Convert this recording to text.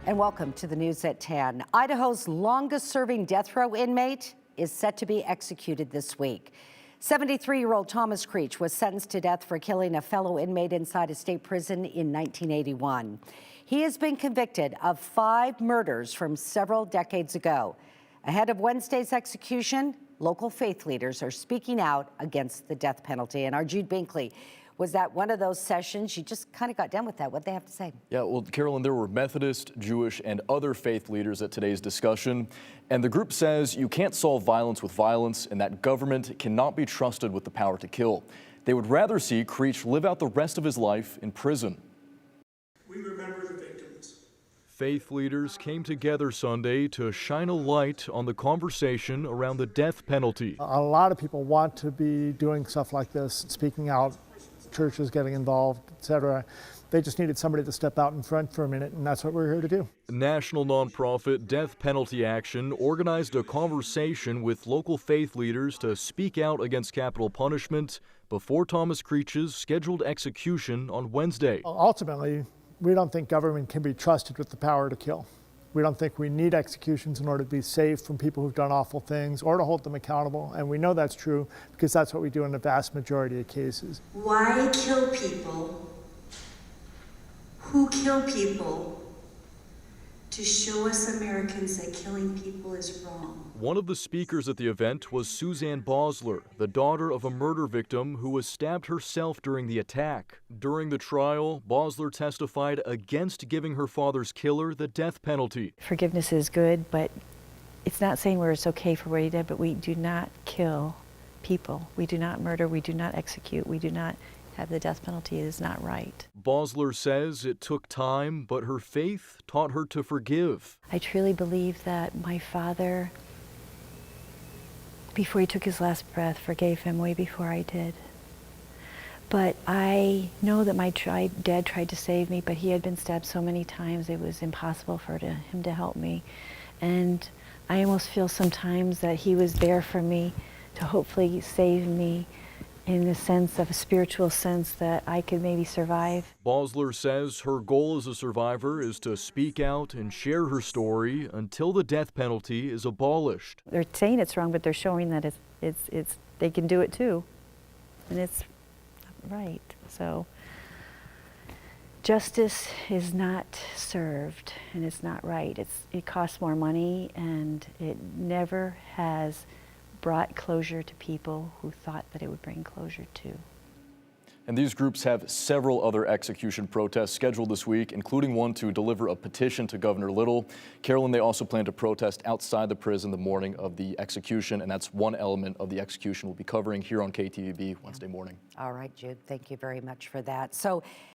And welcome to the news at 10. Idaho's longest-serving death row inmate is set to be executed this week. 73-year-old Thomas Creech was sentenced to death for killing a fellow inmate inside a state prison in 1981. He has been convicted of 5 murders from several decades ago. Ahead of Wednesday's execution, local faith leaders are speaking out against the death penalty. And our Jude Binkley was at one of those sessions. You just kind of got done with that. What'd they have to say? Yeah, well, Carolyn, there were Methodist, Jewish, and other faith leaders at today's discussion. And the group says you can't solve violence with violence and that government cannot be trusted with the power to kill. They would rather see Creech live out the rest of his life in prison. We remember the victims. Faith leaders came together Sunday to shine a light on the conversation around the death penalty. A lot of people want to be doing stuff like this, speaking out, churches getting involved, etc. They just needed somebody to step out in front for a minute, and that's what we're here to do. National nonprofit Death Penalty Action organized a conversation with local faith leaders to speak out against capital punishment before Thomas Creech's scheduled execution on Wednesday. Ultimately, we don't think government can be trusted with the power to kill. We don't think we need executions in order to be safe from people who've done awful things or to hold them accountable. And we know that's true because that's what we do in the vast majority of cases. Why kill people? Who kill people? To show us Americans that killing people is wrong. One of the speakers at the event was Suzanne Bosler, the daughter of a murder victim who was stabbed herself during the attack. During the trial, Bosler testified against giving her father's killer the death penalty. Forgiveness is good, but it's not saying where it's okay for what he did, but we do not kill people. We do not murder, we do not execute, we do not have the death penalty. It is not right. Bosler says it took time, but her faith taught her to forgive. I truly believe that my father, before he took his last breath, forgave him way before I did. But I know that my dad tried to save me, but he had been stabbed so many times it was impossible for him to help me. And I almost feel sometimes that he was there for me to hopefully save me in the sense of a spiritual sense that I could maybe survive. Bosler says her goal as a survivor is to speak out and share her story until the death penalty is abolished. They're saying it's wrong, but they're showing that it's they can do it too, and it's right. So justice is not served, and it's not right. It costs more money, and it never has brought closure to people who thought that it would bring closure to. And these groups have several other execution protests scheduled this week, including one to deliver a petition to Governor Little. Carolyn, they also plan to protest outside the prison the morning of the execution, and that's one element of the execution we'll be covering here on KTVB Wednesday morning. All right, Jude, thank you very much for that. So